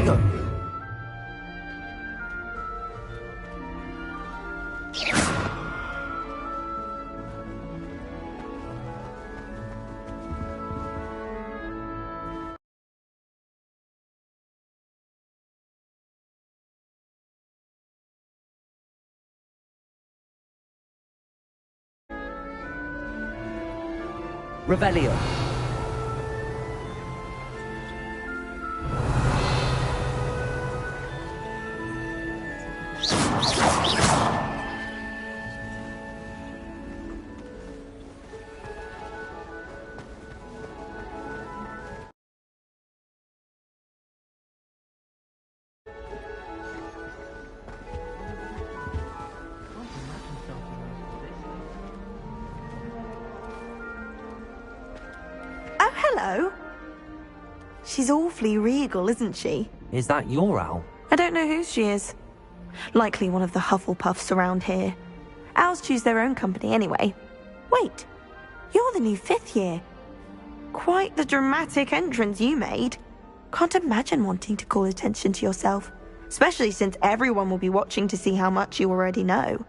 go. Revelio. Hello. She's awfully regal, isn't she? Is that your owl? I don't know whose she is. Likely one of the Hufflepuffs around here. Owls choose their own company anyway. Wait, you're the new 5th year. Quite the dramatic entrance you made. Can't imagine wanting to call attention to yourself, especially since everyone will be watching to see how much you already know.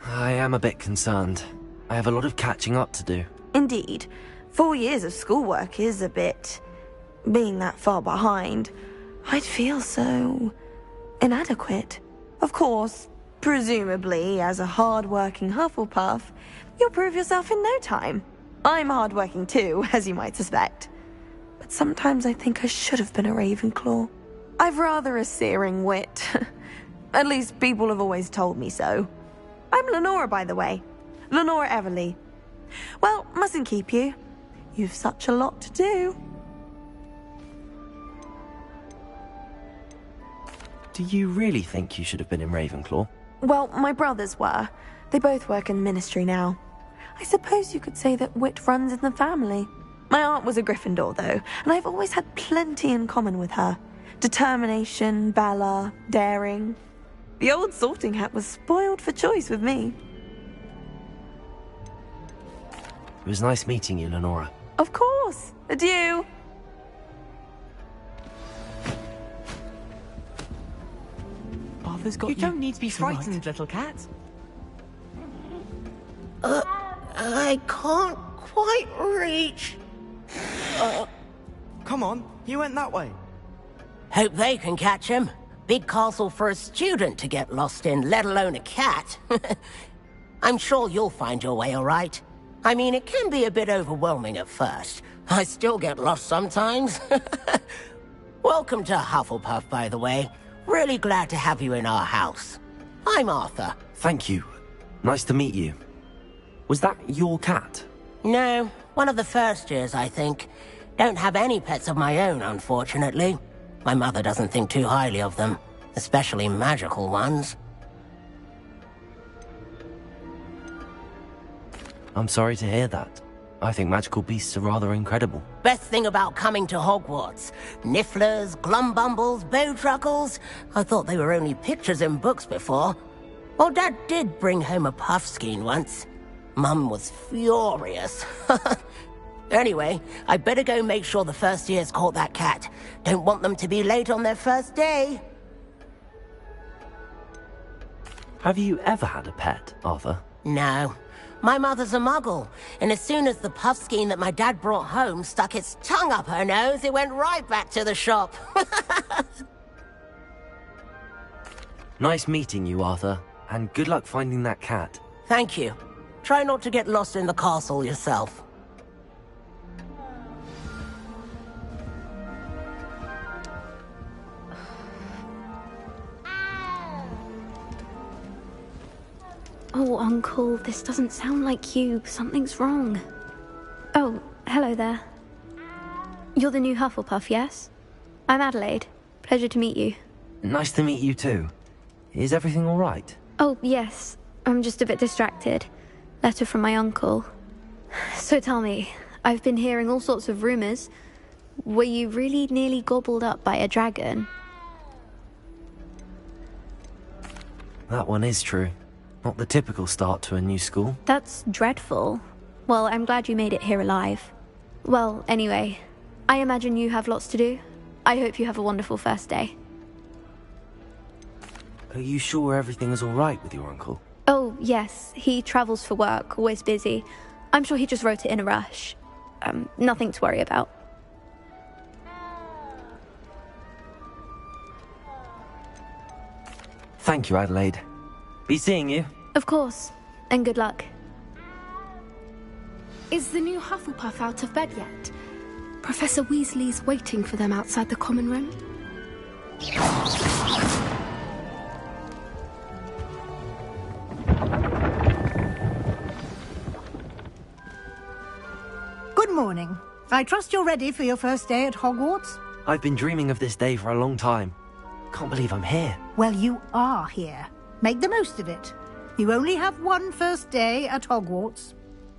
I am a bit concerned. I have a lot of catching up to do. Indeed. 4 years of schoolwork is a bit... being that far behind. I'd feel so... inadequate. Of course, presumably, as a hard-working Hufflepuff, you'll prove yourself in no time. I'm hard-working too, as you might suspect. But sometimes I think I should have been a Ravenclaw. I've rather a searing wit. At least people have always told me so. I'm Lenora, by the way. Lenora Everly. Well, mustn't keep you. You've such a lot to do. Do you really think you should have been in Ravenclaw? Well, my brothers were. They both work in the ministry now. I suppose you could say that wit runs in the family. My aunt was a Gryffindor, though, and I've always had plenty in common with her. Determination, valor, daring. The old sorting hat was spoiled for choice with me. It was nice meeting you, Lenora. Of course. Adieu. Arthur's got you. You don't need to be frightened, little cat. I can't quite reach. Come on, he went that way. Hope they can catch him. Big castle for a student to get lost in, let alone a cat. I'm sure you'll find your way all right. I mean, it can be a bit overwhelming at first. I still get lost sometimes. Welcome to Hufflepuff, by the way. Really glad to have you in our house. I'm Arthur. Thank you. Nice to meet you. Was that your cat? No, one of the first years, I think. Don't have any pets of my own, unfortunately. My mother doesn't think too highly of them, especially magical ones. I'm sorry to hear that. I think magical beasts are rather incredible. Best thing about coming to Hogwarts. Nifflers, Glumbumbles, Bowtruckles. I thought they were only pictures in books before. Well, Dad did bring home a Puffskein once. Mum was furious. Anyway, I better go make sure the first years caught that cat. Don't want them to be late on their first day. Have you ever had a pet, Arthur? No. My mother's a muggle, and as soon as the Puffskein that my dad brought home stuck its tongue up her nose, it went right back to the shop. Nice meeting you, Arthur, and good luck finding that cat. Thank you. Try not to get lost in the castle yourself. Oh, Uncle, this doesn't sound like you. Something's wrong. Oh, hello there. You're the new Hufflepuff, yes? I'm Adelaide. Pleasure to meet you. Nice to meet you too. Is everything all right? Oh, yes. I'm just a bit distracted. Letter from my uncle. So tell me, I've been hearing all sorts of rumors. Were you really nearly gobbled up by a dragon? That one is true. Not the typical start to a new school. That's dreadful. Well, I'm glad you made it here alive. Well, anyway, I imagine you have lots to do. I hope you have a wonderful first day. Are you sure everything is all right with your uncle? Oh, yes. He travels for work, always busy. I'm sure he just wrote it in a rush. Nothing to worry about. Thank you, Adelaide. Be seeing you. Of course. And good luck. Is the new Hufflepuff out of bed yet? Professor Weasley's waiting for them outside the common room. Good morning. I trust you're ready for your first day at Hogwarts? I've been dreaming of this day for a long time. Can't believe I'm here. Well, you are here. Make the most of it. You only have one first day at Hogwarts.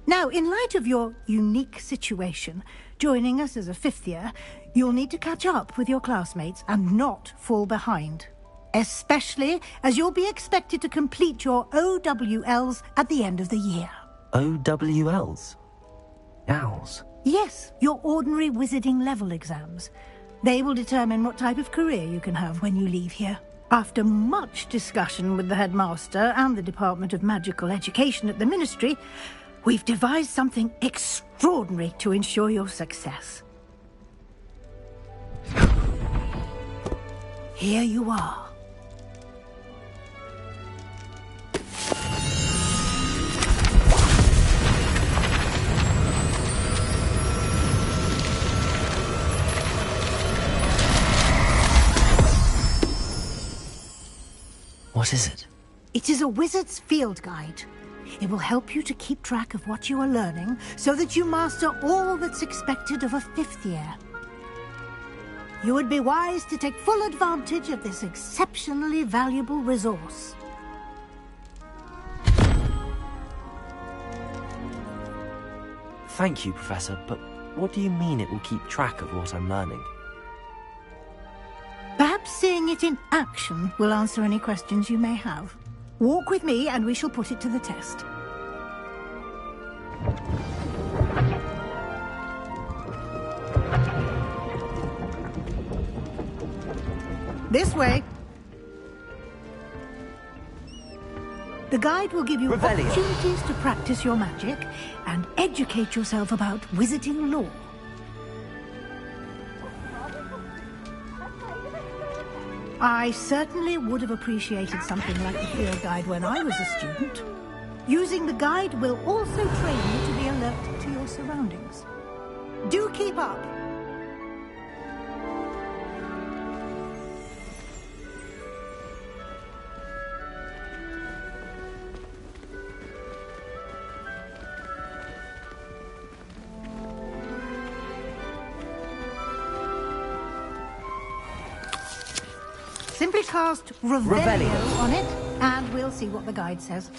Now, in light of your unique situation, joining us as a fifth year, you'll need to catch up with your classmates and not fall behind. Especially as you'll be expected to complete your OWLs at the end of the year. OWLs? Owls? Yes, your ordinary wizarding level exams. They will determine what type of career you can have when you leave here. After much discussion with the headmaster and the Department of Magical Education at the Ministry, we've devised something extraordinary to ensure your success. Here you are. What is it? It is a wizard's field guide. It will help you to keep track of what you are learning so that you master all that's expected of a fifth year. You would be wise to take full advantage of this exceptionally valuable resource. Thank you, Professor, but what do you mean it will keep track of what I'm learning? Perhaps seeing it in action will answer any questions you may have. Walk with me and we shall put it to the test. This way. The guide will give you Revelio. opportunities to practice your magic and educate yourself about wizarding lore. I certainly would have appreciated something like the field guide when I was a student. Using the guide will also train you to be alert to your surroundings. Do keep up! Simply cast Revelio on it, and we'll see what the guide says.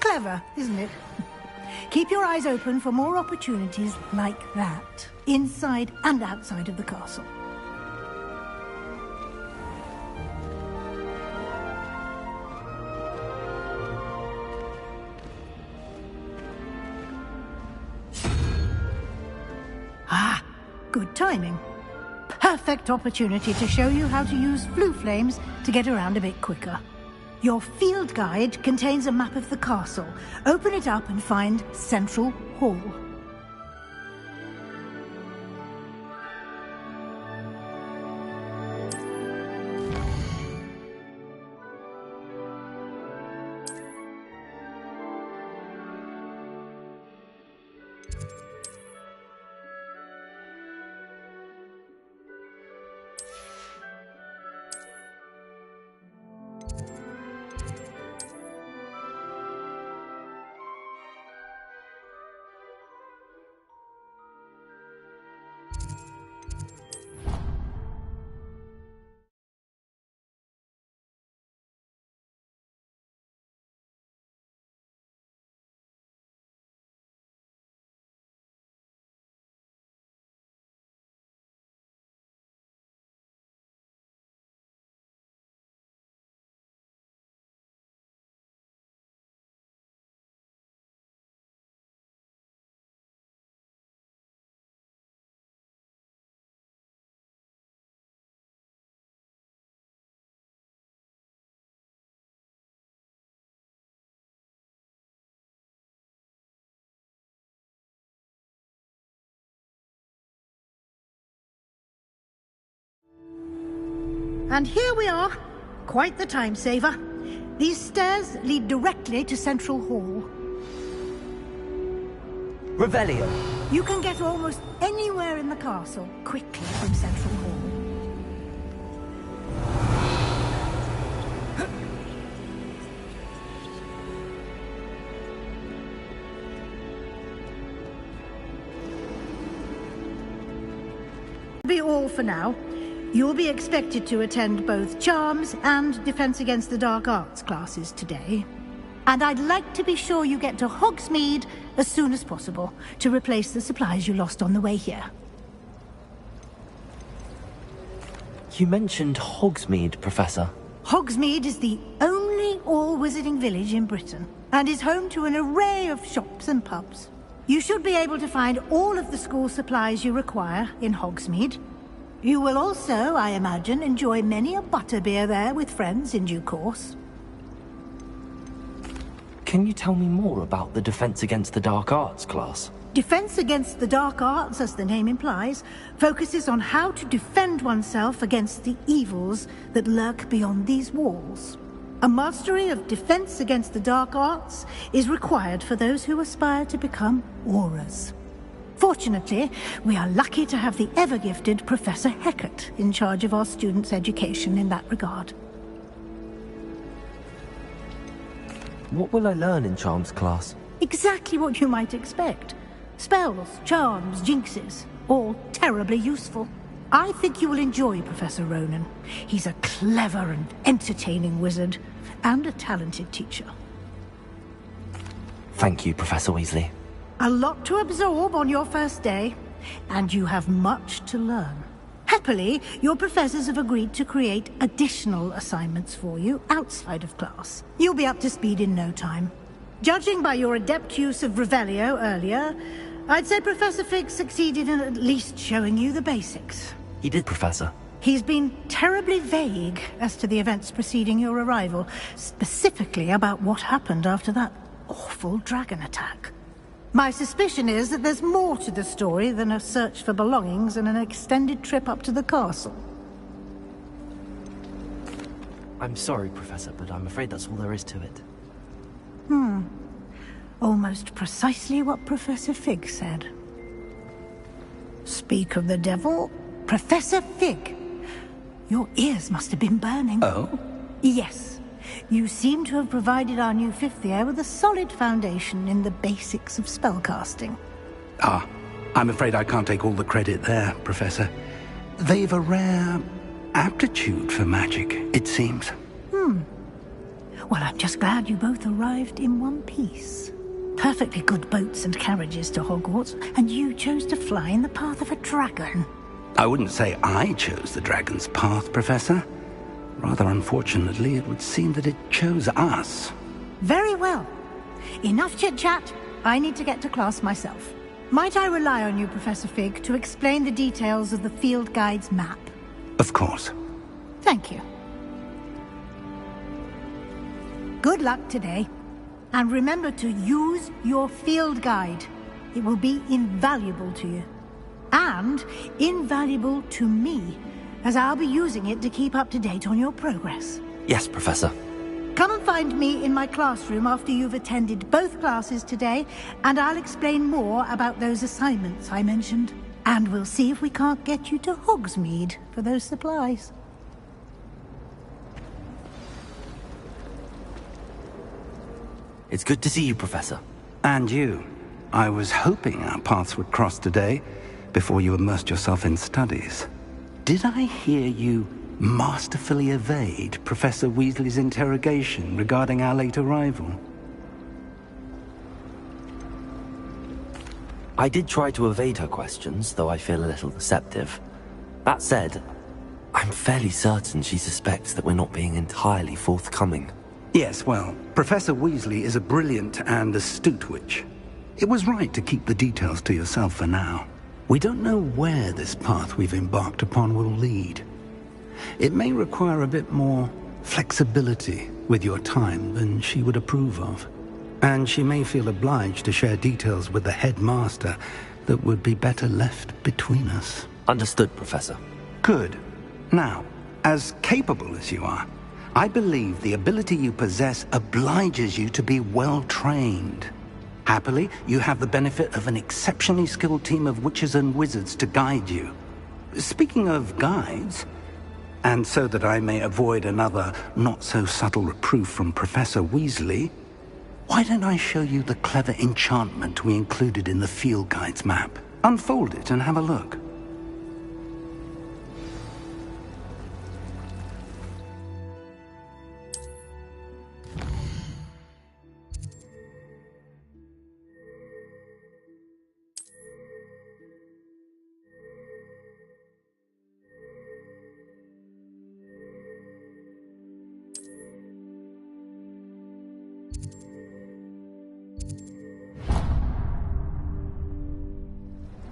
Clever, isn't it? Keep your eyes open for more opportunities like that, inside and outside of the castle. Ah, good timing. Perfect opportunity to show you how to use flue flames to get around a bit quicker. Your field guide contains a map of the castle. Open it up and find Central Hall. And here we are. Quite the time saver. These stairs lead directly to Central Hall. Revelio. You can get almost anywhere in the castle quickly from Central Hall. Be all for now. You'll be expected to attend both Charms and Defense Against the Dark Arts classes today. And I'd like to be sure you get to Hogsmeade as soon as possible to replace the supplies you lost on the way here. You mentioned Hogsmeade, Professor. Hogsmeade is the only all-wizarding village in Britain and is home to an array of shops and pubs. You should be able to find all of the school supplies you require in Hogsmeade. You will also, I imagine, enjoy many a butterbeer there with friends in due course. Can you tell me more about the Defense Against the Dark Arts class? Defense Against the Dark Arts, as the name implies, focuses on how to defend oneself against the evils that lurk beyond these walls. A mastery of Defense Against the Dark Arts is required for those who aspire to become Aurors. Fortunately, we are lucky to have the ever-gifted Professor Hecat in charge of our students' education in that regard. What will I learn in Charms class? Exactly what you might expect. Spells, charms, jinxes, all terribly useful. I think you will enjoy Professor Ronan. He's a clever and entertaining wizard, and a talented teacher. Thank you, Professor Weasley. A lot to absorb on your first day, and you have much to learn. Happily, your professors have agreed to create additional assignments for you outside of class. You'll be up to speed in no time. Judging by your adept use of Revelio earlier, I'd say Professor Fig succeeded in at least showing you the basics. He did, Professor. He's been terribly vague as to the events preceding your arrival, specifically about what happened after that awful dragon attack. My suspicion is that there's more to the story than a search for belongings and an extended trip up to the castle. I'm sorry, Professor, but I'm afraid that's all there is to it. Almost precisely what Professor Fig said. Speak of the devil, Professor Fig. Your ears must have been burning. Oh? Yes. You seem to have provided our new fifth year with a solid foundation in the basics of spellcasting. Ah, I'm afraid I can't take all the credit there, Professor. They've a rare aptitude for magic, it seems. Well, I'm just glad you both arrived in one piece. Perfectly good boats and carriages to Hogwarts, and you chose to fly in the path of a dragon. I wouldn't say I chose the dragon's path, Professor. Rather unfortunately, it would seem that it chose us. Very well. Enough chit-chat. I need to get to class myself. Might I rely on you, Professor Fig, to explain the details of the field guide's map? Of course. Thank you. Good luck today. And remember to use your field guide. It will be invaluable to you. And invaluable to me, as I'll be using it to keep up to date on your progress. Yes, Professor. Come and find me in my classroom after you've attended both classes today, and I'll explain more about those assignments I mentioned. And we'll see if we can't get you to Hogsmeade for those supplies. It's good to see you, Professor. And you. I was hoping our paths would cross today, before you immersed yourself in studies. Did I hear you masterfully evade Professor Weasley's interrogation regarding our late arrival? I did try to evade her questions, though I feel a little deceptive. That said, I'm fairly certain she suspects that we're not being entirely forthcoming. Yes, well, Professor Weasley is a brilliant and astute witch. It was right to keep the details to yourself for now. We don't know where this path we've embarked upon will lead. It may require a bit more flexibility with your time than she would approve of. And she may feel obliged to share details with the headmaster that would be better left between us. Understood, Professor. Good. Now, As capable as you are, I believe the ability you possess obliges you to be well-trained. Happily, you have the benefit of an exceptionally skilled team of witches and wizards to guide you. Speaking of guides, and so that I may avoid another not-so-subtle reproof from Professor Weasley, why don't I show you the clever enchantment we included in the field guide's map? Unfold it and have a look.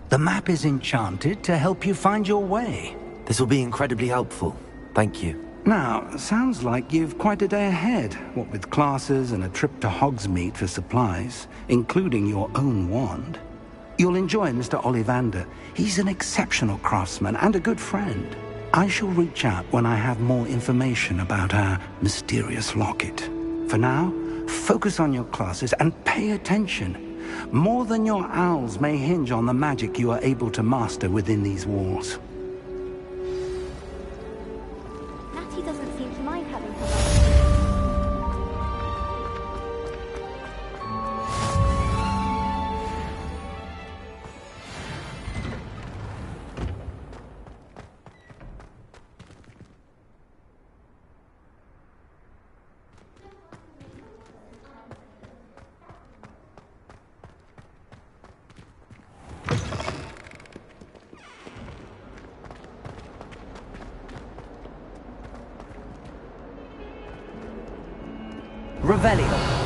The map is enchanted to help you find your way. This will be incredibly helpful. Thank you. Now, sounds like you've quite a day ahead, what with classes and a trip to Hogsmeade for supplies, including your own wand. You'll enjoy Mr. Ollivander. He's an exceptional craftsman and a good friend. I shall reach out when I have more information about our mysterious locket. For now, focus on your classes and pay attention. More than your owls may hinge on the magic you are able to master within these walls. Natty doesn't seem to mind having her. Revelio.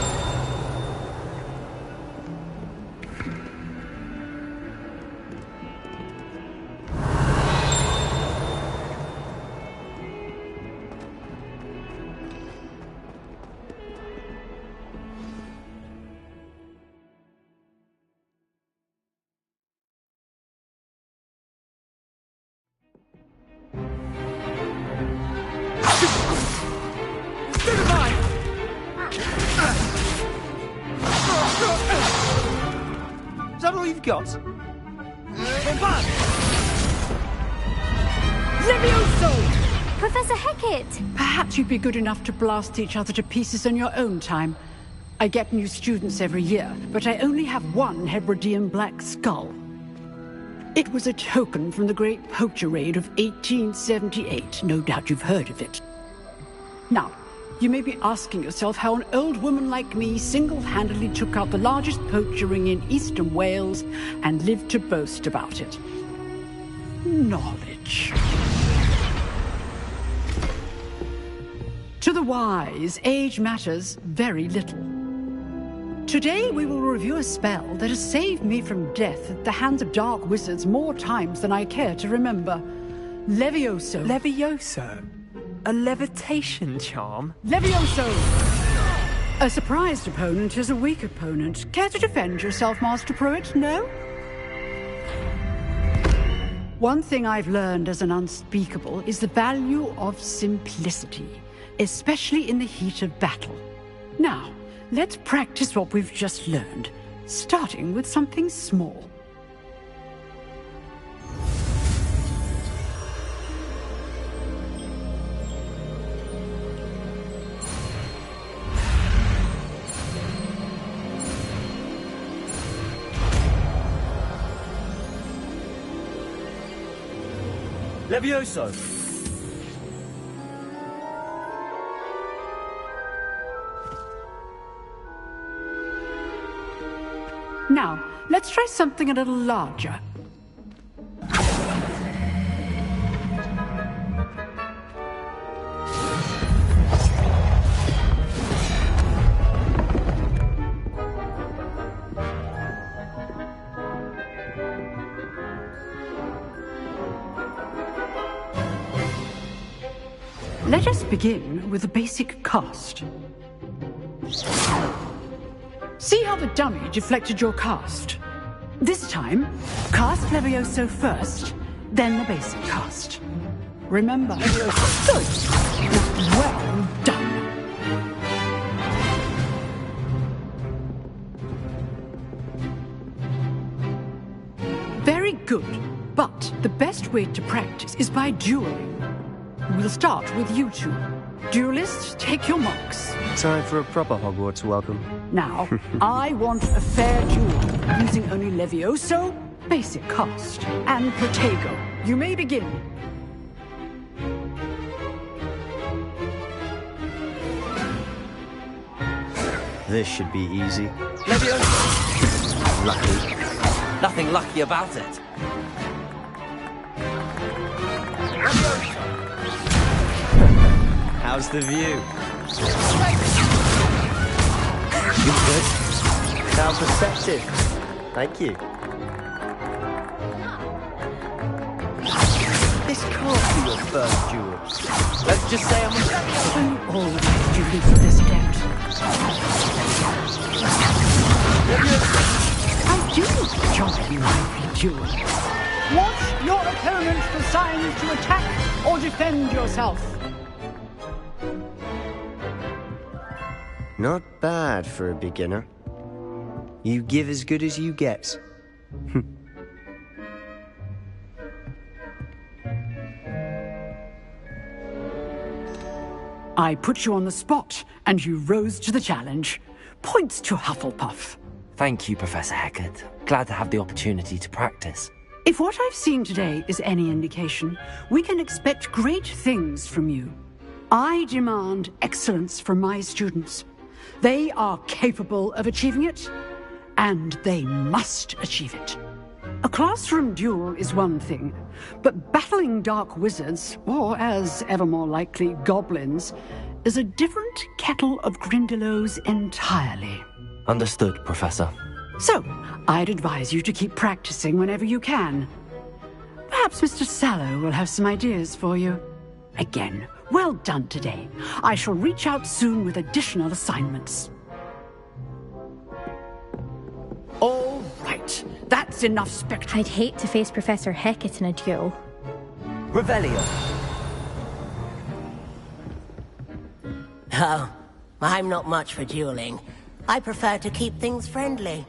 Is that all you've got? Levioso! Professor Hecat! Perhaps you'd be good enough to blast each other to pieces in your own time. I get new students every year, but I only have one Hebridean black skull. It was a token from the Great Poacher Raid of 1878. No doubt you've heard of it. Now, you may be asking yourself how an old woman like me single-handedly took out the largest poacher ring in eastern Wales and lived to boast about it. Knowledge. To the wise, age matters very little. Today we will review a spell that has saved me from death at the hands of dark wizards more times than I care to remember. Levioso. Levioso? A levitation charm? Levioso! A surprised opponent is a weak opponent. Care to defend yourself, Master Pruitt? No? One thing I've learned as an unspeakable is the value of simplicity, especially in the heat of battle. Now, let's practice what we've just learned, starting with something small. Levioso. Now, let's try something a little larger. Let us begin with the basic cast. See how the dummy deflected your cast? This time, cast Levioso first, then the basic cast. Remember. Good. Well done. Very good. But the best way to practice is by dueling. We'll start with you two. Duelists, take your marks. Time for a proper Hogwarts welcome. Now, I want a fair duel, using only Levioso, basic cast, and Protego. You may begin. This should be easy. Levioso! Lucky. Nothing lucky about it. How's the view? You good? How perceptive. Thank you. This can't be your first duel. Let's just say I'm always dueling for this adept. I do enjoy lively duels. Watch your opponent for signs to attack or defend yourself. Not bad for a beginner. You give as good as you get. I put you on the spot, and you rose to the challenge. Points to Hufflepuff. Thank you, Professor Hecat. Glad to have the opportunity to practice. If what I've seen today is any indication, we can expect great things from you. I demand excellence from my students. They are capable of achieving it, and they must achieve it. A classroom duel is one thing, but battling dark wizards, or as ever more likely, goblins, is a different kettle of Grindylows entirely. Understood, Professor. So, I'd advise you to keep practicing whenever you can. Perhaps Mr. Sallow will have some ideas for you. Again, well done today. I shall reach out soon with additional assignments. All right, that's enough spectacle. I'd hate to face Professor Hecat in a duel. Revelio. Oh, I'm not much for dueling. I prefer to keep things friendly.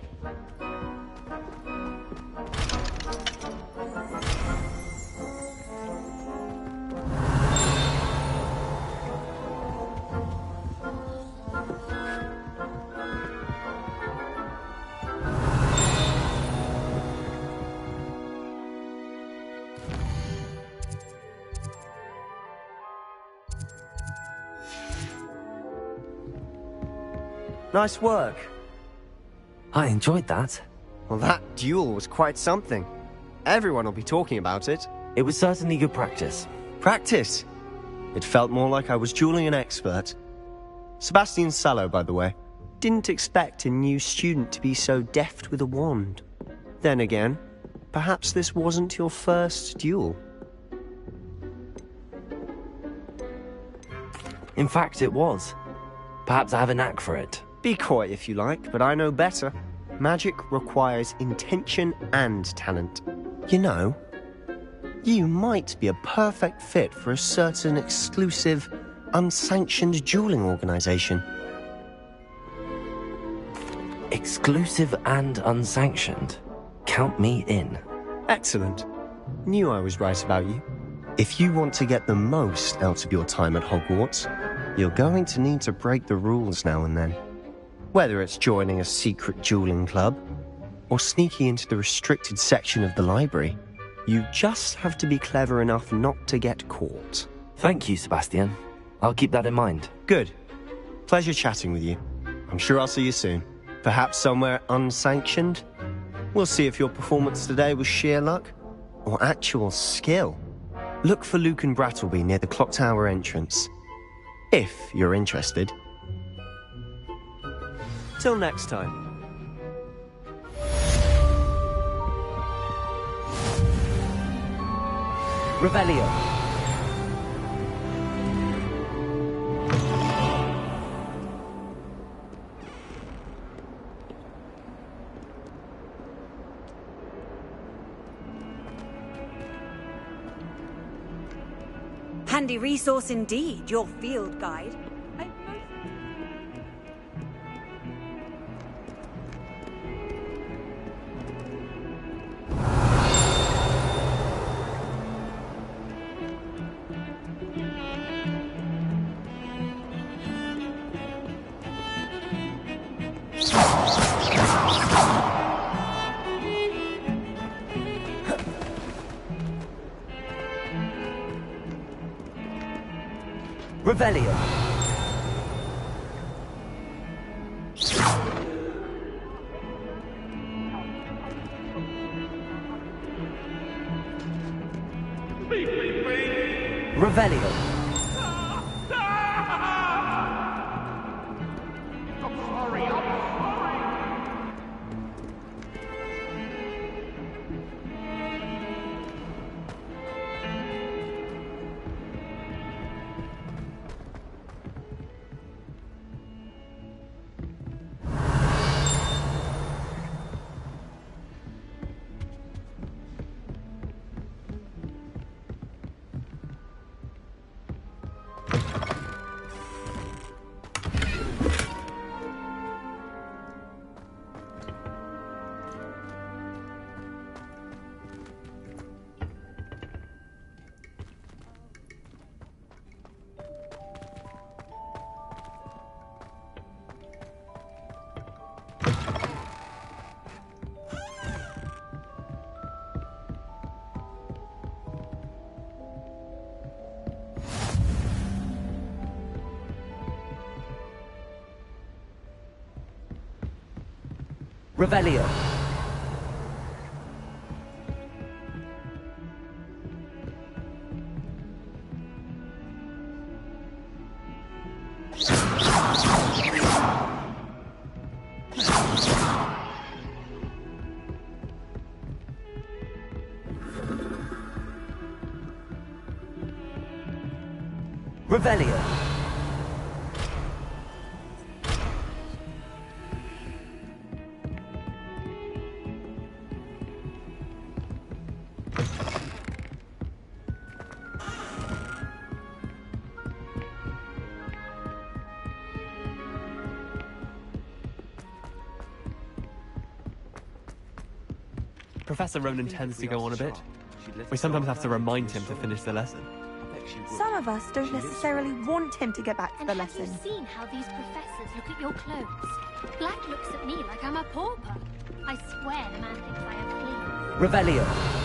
Nice work. I enjoyed that. Well, that duel was quite something. Everyone will be talking about it. It was certainly good practice. Practice? It felt more like I was dueling an expert. Sebastian Sallow, by the way. Didn't expect a new student to be so deft with a wand. Then again, perhaps this wasn't your first duel. In fact, it was. Perhaps I have a knack for it. Be coy if you like, but I know better. Magic requires intention and talent. You know, you might be a perfect fit for a certain exclusive, unsanctioned dueling organization. Exclusive and unsanctioned. Count me in. Excellent. Knew I was right about you. If you want to get the most out of your time at Hogwarts, you're going to need to break the rules now and then. Whether it's joining a secret dueling club, or sneaking into the restricted section of the library, you just have to be clever enough not to get caught. Thank you, Sebastian. I'll keep that in mind. Good. Pleasure chatting with you. I'm sure I'll see you soon. Perhaps somewhere unsanctioned? We'll see if your performance today was sheer luck, or actual skill. Look for Luke and Brattleby near the clock tower entrance. If you're interested. Till next time. Revelio. Handy resource indeed, your field guide. Revelio. Revelio. Revelio. Revelio. Professor Ronan tends to go on a bit. We sometimes have to remind him to finish the lesson. Some of us don't necessarily want him to get back to the lesson. Have you seen how these professors look at your clothes? Black looks at me like I'm a pauper. I swear the man thinks I have fleas. Revelio.